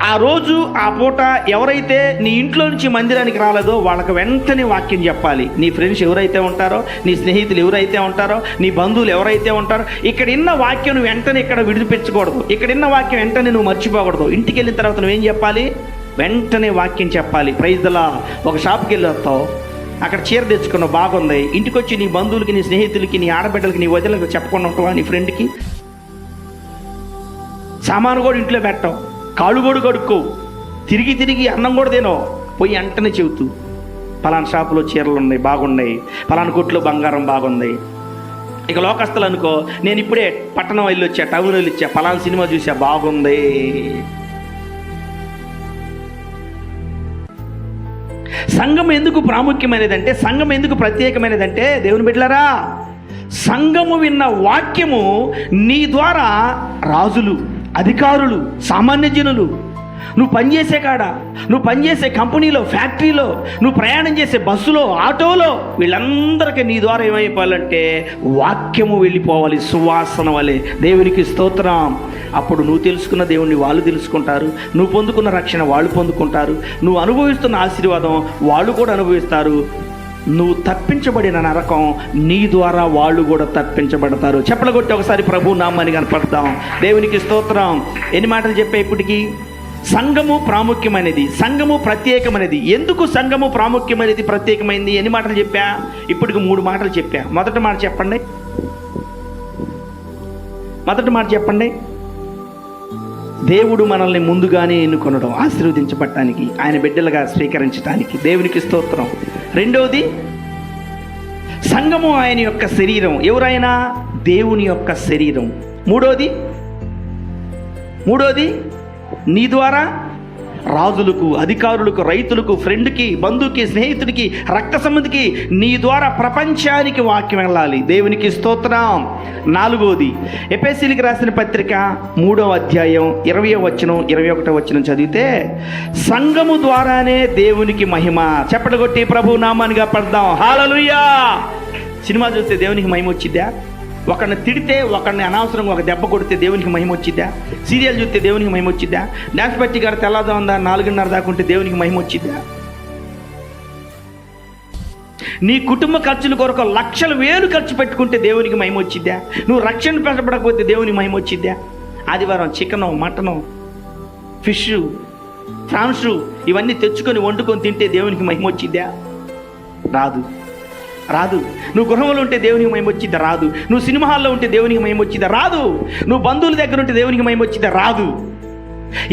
ఆ రోజు ఆ పూట ఎవరైతే నీ ఇంట్లో నుంచి మందిరానికి రాలేదో వాళ్ళకి వెంటనే వాక్యం చెప్పాలి. నీ ఫ్రెండ్స్ ఎవరైతే ఉంటారో, నీ స్నేహితులు ఎవరైతే ఉంటారో, నీ బంధువులు ఎవరైతే ఉంటారో, ఇక్కడ ఇన్న వాక్యం నువ్వు వెంటనే ఇక్కడ విడిచిపెట్టకూడదు. ఇక్కడ ఇన్న వాక్యం వెంటనే నువ్వు మర్చిపోకూడదు. ఇంటికి వెళ్ళిన తర్వాత నువ్వేం చెప్పాలి? వెంటనే వాక్యం చెప్పాలి. Praise the Lord. ఒక షాప్కి వెళ్ళి వస్తావు, అక్కడ చీర తెచ్చుకున్నావు, బాగుంది. ఇంటికి వచ్చి నీ బంధువులకి, నీ స్నేహితులకి, నీ ఆడబిడ్డలకి, నీ వదిలకు చెప్పకుండా ఉంటావా? నీ ఫ్రెండ్కి సామాను కూడా ఇంట్లో పెట్టావు, కాళ్ళు కూడా కడుక్కోవు, తిరిగి అన్నం కూడా తినో, పోయి వెంటనే చెబుతూ పలానా షాపులో చీరలు ఉన్నాయి, బాగున్నాయి, పలానా కొట్లో బంగారం బాగుంది. ఇక లోకస్తులు అనుకో, నేను ఇప్పుడే పట్టణం వెళ్ళి వచ్చా, టౌన్ వెళ్ళి వచ్చా, పలానా సినిమా చూసా, బాగుంది. సంఘం ఎందుకు ప్రాముఖ్యమైనదంటే, సంఘం ఎందుకు ప్రత్యేకమైనదంటే, దేవుని బిడ్డలారా, సంఘము విన్న వాక్యము నీ ద్వారా రాజులు, అధికారులు, సామాన్య జనులు, నువ్వు పనిచేసే కాడ, నువ్వు పనిచేసే కంపెనీలో, ఫ్యాక్టరీలో, నువ్వు ప్రయాణం చేసే బస్సులో, ఆటోలో, వీళ్ళందరికీ నీ ద్వారా ఏమైపోవాలంటే వాక్యము వెళ్ళిపోవాలి, సువాసన వలె. దేవునికి స్తోత్రం. అప్పుడు నువ్వు తెలుసుకున్న దేవుణ్ణి వాళ్ళు తెలుసుకుంటారు, నువ్వు పొందుకున్న రక్షణ వాళ్ళు పొందుకుంటారు, నువ్వు అనుభవిస్తున్న ఆశీర్వాదం వాళ్ళు కూడా అనుభవిస్తారు. నువ్వు తప్పించబడిన నరకం నీ ద్వారా వాళ్ళు కూడా తప్పించబడతారు. చెప్పలు కొట్టి ఒకసారి ప్రభు నామాన్ని కనపడతాం. దేవునికి స్తోత్రం. ఎన్ని మాటలు చెప్పా ఇప్పటికీ? సంఘము ప్రాముఖ్యమైనది, సంఘము ప్రత్యేకమైనది. ఎందుకు సంఘము ప్రాముఖ్యమైనది, ప్రత్యేకమైనది? ఎన్ని మాటలు చెప్పా? ఇప్పటికి 3 మాటలు చెప్పా. మొదటి మాట చెప్పండి. దేవుడు మనల్ని ముందుగానే ఎన్నుకొనడం, ఆశీర్వదించబడటానికి, ఆయన బిడ్డలుగా స్వీకరించడానికి. దేవునికి స్తోత్రం. రెండవది, సంఘము ఆయన యొక్క శరీరం. ఎవరైనా దేవుని యొక్క శరీరం. మూడోది నీ ద్వారా రాజులకు, అధికారులకు, రైతులకు, ఫ్రెండ్కి, బంధువుకి, స్నేహితుడికి, రక్త సంబంధికి నీ ద్వారా ప్రపంచానికి వాక్యం వెళ్ళాలి. దేవునికి స్తోత్రం. 4వది, ఎఫెసీయులకు రాసిన పత్రిక 3వ అధ్యాయం 20వ వచనం 21వ వచనం చదివితే, సంఘము ద్వారానే దేవునికి మహిమ. చప్పట్లు కొట్టి ప్రభు నామానిగా పడదాం. హల్లెలూయా. సినిమా చూస్తే దేవునికి మహిమ వచ్చిద్దా? ఒకరిని తిడితే, ఒకరిని అనవసరంగా ఒక దెబ్బ కొడితే దేవునికి మహిమ వచ్చిద్దా? సీరియల్ చూస్తే దేవునికి మహిమ వచ్చిద్దా? డాన్స్ పచ్చి గారు తెల్లదా ఉందా 4:30 దాకా ఉంటే దేవునికి మహిమ వచ్చిద్దా? నీ కుటుంబ ఖర్చుల కొరకు లక్షలు వేలు ఖర్చు పెట్టుకుంటే దేవునికి మహిమ వచ్చిద్దా? నువ్వు రక్షణ పెట్టబడకపోతే దేవునికి మహిమ వచ్చిద్దా? ఆదివారం చికెను, మటను, ఫిష్, ఫ్రాన్స్ ఇవన్నీ తెచ్చుకొని వండుకొని తింటే దేవునికి మహిమ వచ్చిద్దా? రాదు, రాదు. నువ్వు గృహంలో ఉంటే దేవునికి మహిమ వచ్చిద్దా? రాదు. నువ్వు సినిమా హాల్లో ఉంటే దేవునికి మహిమ వచ్చిద్దా? రాదు. నువ్వు బంధువుల దగ్గర ఉంటే దేవునికి మహిమ వచ్చిద్దా? రాదు.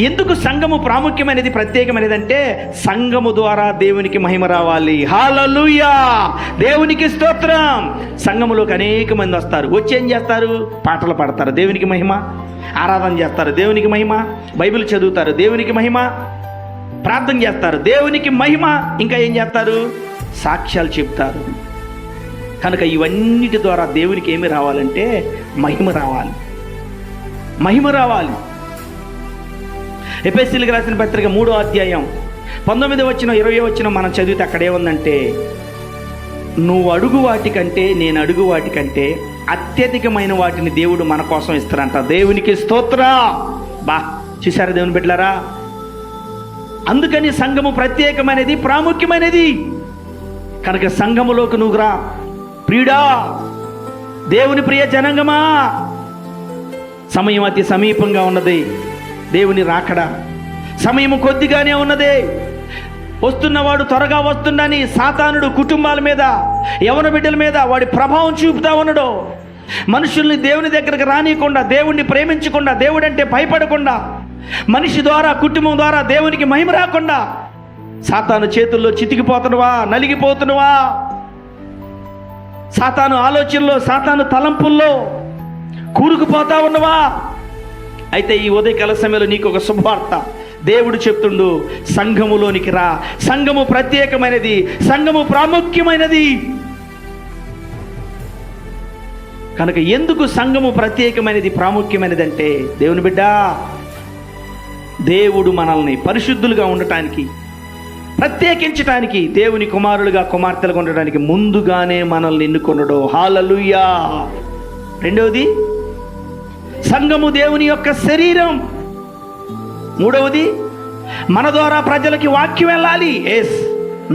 ఎందుకు సంఘము ప్రాముఖ్యమైనది, ప్రత్యేకమైనది అంటే సంఘము ద్వారా దేవునికి మహిమ రావాలి. హల్లెలూయా, దేవునికి స్తోత్రం. సంఘములోకి అనేక మంది వస్తారు, వచ్చి ఏం చేస్తారు? పాటలు పాడతారు, దేవునికి మహిమ. ఆరాధన చేస్తారు, దేవునికి మహిమ. బైబిల్ చదువుతారు, దేవునికి మహిమ. ప్రార్థన చేస్తారు, దేవునికి మహిమ. ఇంకా ఏం చేస్తారు? సాక్ష్యాలు చెప్తారు. కనుక ఇవన్నిటి ద్వారా దేవునికి ఏమి రావాలంటే మహిమ రావాలి, మహిమ రావాలి. ఎఫెసీయులకు రాసిన పత్రిక 3వ అధ్యాయం 19 వచనం 20 వచనం మనం చదివితే అక్కడే ఉందంటే, నువ్వు అడుగు వాటికంటే నేను అడుగు వాటికంటే అత్యధికమైన వాటిని దేవుడు మన కోసం ఇస్తారంట. దేవునికి స్తోత్రం. చూసారా దేవుని బిడ్డలారా? అందుకని సంఘము ప్రత్యేకమైనది, ప్రాముఖ్యమైనది. కనుక సంఘములోకి నువ్వు రా ప్రియుడా, దేవుని ప్రియ జనాంగమా. సమయం అతి సమీపంగా ఉన్నది, దేవుని రాకడ సమయము కొద్దిగానే ఉన్నదే. వస్తున్నవాడు త్వరగా వస్తుండని సాతానుడు కుటుంబాల మీద, యవన బిడ్డల మీద వాడి ప్రభావం చూపుతా ఉన్నాడు. మనుషుల్ని దేవుని దగ్గరకు రానియకుండా, దేవుణ్ణి ప్రేమించకుండా, దేవుడంటే భయపడకుండా, మనిషి ద్వారా కుటుంబం ద్వారా దేవునికి మహిమ రాకుండా సాతాను చేతుల్లో చితికిపోతున్నవా, నలిగిపోతున్నవా? సాతాను ఆలోచనలో, సాతాను తలంపుల్లో కూరుకుపోతా ఉన్నవా? అయితే ఈ ఉదయకాల సమయంలో నీకు ఒక శుభవార్త. దేవుడు చెప్తుండు, సంఘములోనికి రా. సంఘము ప్రత్యేకమైనది, సంఘము ప్రాముఖ్యమైనది. కనుక ఎందుకు సంఘము ప్రత్యేకమైనది, ప్రాముఖ్యమైనది అంటే, దేవుని బిడ్డ, దేవుడు మనల్ని పరిశుద్ధులుగా ఉండటానికి, ప్రత్యేకించటానికి, దేవుని కుమారులుగా కుమార్తెలుగా ఉండడానికి ముందుగానే మనల్ని ఎన్నుకొనడు. హల్లెలూయా. రెండవది, సంఘము దేవుని యొక్క శరీరం. మూడవది, మన ద్వారా ప్రజలకి వాక్యం వెళ్ళాలి.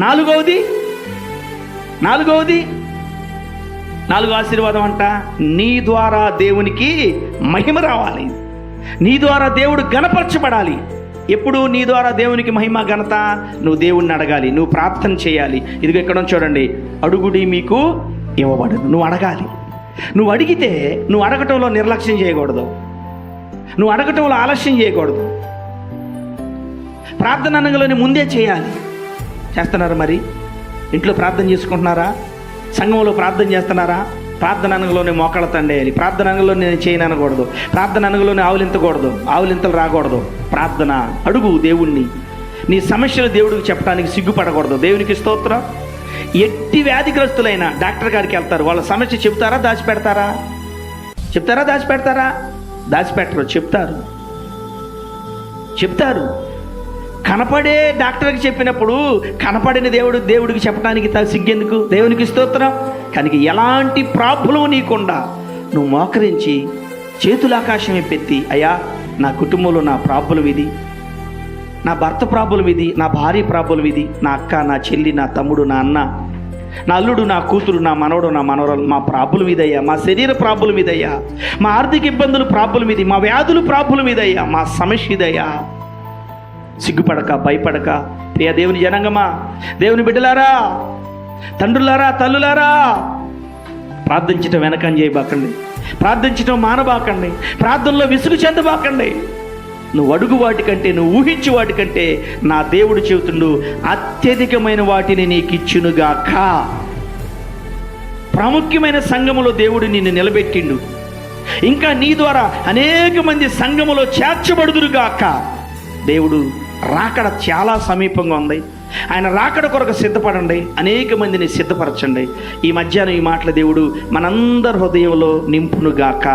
నాలుగవది నాలుగో ఆశీర్వాదం అంట, నీ ద్వారా దేవునికి మహిమ రావాలి. నీ ద్వారా దేవుడు గణపరచబడాలి. ఎప్పుడు నీ ద్వారా దేవునికి మహిమ, ఘనత? నువ్వు దేవుణ్ణి అడగాలి, నువ్వు ప్రార్థన చేయాలి. ఇదిగో ఇక్కడ చూడండి, అడుగుడి మీకు ఇవ్వబడదు. నువ్వు అడగాలి. నువ్వు అడిగితే, నువ్వు అడగటంలో నిర్లక్ష్యం చేయకూడదు, నువ్వు అడగటంలో ఆలస్యం చేయకూడదు. ప్రార్థన అనగానే ముందే చేయాలి. చేస్తున్నారా? మరి ఇంట్లో ప్రార్థన చేసుకుంటున్నారా? సంఘంలో ప్రార్థన చేస్తున్నారా? ప్రార్థన అనగలోనే మోకాళ్ళ తండేయాలి. ప్రార్థన అనగలో నేను చేయను అనకూడదు. ప్రార్థన అనగలోనే ఆవులింతకూడదు, ఆవులింతలు రాకూడదు. ప్రార్థన అడుగు దేవుణ్ణి. నీ సమస్యలు దేవుడికి చెప్పడానికి సిగ్గుపడకూడదు. దేవునికి స్తోత్రం. ఎట్టి వ్యాధిగ్రస్తులైన డాక్టర్ గారికి వెళ్తారు, వాళ్ళ సమస్య చెప్తారా, దాచిపెడతారా? చెప్తారా, దాచిపెడతారా? దాచిపెట్టరు, చెప్తారు. కనపడే డాక్టర్కి చెప్పినప్పుడు కనపడిన దేవుడికి చెప్పడానికి సిగ్గెందుకు? దేవునికి స్తోత్రం. కనుక ఎలాంటి ప్రాబ్లం నీకుండా నువ్వు మోకరించి చేతులు ఆకాశం ఎత్తి, అయ్యా నా కుటుంబంలో నా ప్రాబ్లం ఇది, నా భర్త ప్రాబ్లం ఇది, నా భార్య ప్రాబ్లం ఇది, నా అక్క, నా చెల్లి, నా తమ్ముడు, నా అన్న, నా అల్లుడు, నా కూతురు, నా మనవడు, నా మనవరాలు, మా ప్రాబ్లం ఇదయ్యా, మా శరీర ప్రాబ్లం ఇదయ్యా, మా ఆర్థిక ఇబ్బందులు ప్రాబ్లం ఇది, మా వ్యాధులు ప్రాబ్లం ఇదయ్యా, మా సమస్య ఇదయ్యా. సిగ్గుపడక, భయపడక, ప్రియ దేవుని జనాంగమా, దేవుని బిడ్డలారా, తండ్రులారా, తల్లులారా, ప్రార్థించటం వెనకం చేయబాకండి, ప్రార్థించటం మానబాకండి, ప్రార్థనలో విసుగు చెందబాకండి. నువ్వు అడుగు వాటికంటే, నువ్వు ఊహించు వాటికంటే నా దేవుడు చెబుతుండు, అత్యధికమైన వాటిని నీకు ఇచ్చునుగాక. ప్రాముఖ్యమైన సంఘములో దేవుడు నిన్ను నిలబెట్టిండు. ఇంకా నీ ద్వారా అనేక మంది సంఘములో చేర్చబడుదురుగాక. దేవుడు రాకడ చాలా సమీపంగా ఉంది. ఆయన రాకడ కొరకు సిద్ధపడండి, అనేక మందిని సిద్ధపరచండి. ఈ మధ్యాహ్నం ఈ మాటల దేవుడు మనందరి హృదయంలో నింపునుగాక.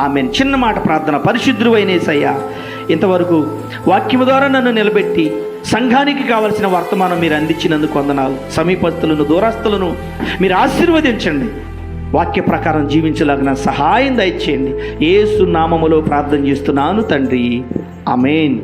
ఆమేన్. చిన్న మాట ప్రార్థన. పరిశుద్ధుడైన యేసయ్యా, ఇంతవరకు వాక్యము ద్వారా నన్ను నిలబెట్టి సంఘానికి కావలసిన వర్తమానం మీరు అందించినందుకు వందనాలు. సమీపస్తులను, దూరస్తులను మీరు ఆశీర్వదించండి. వాక్య ప్రకారం జీవించలాగిన సహాయం దయచేయండి. యేసు నామములో ప్రార్థన చేస్తున్నాను తండ్రి. ఆమేన్.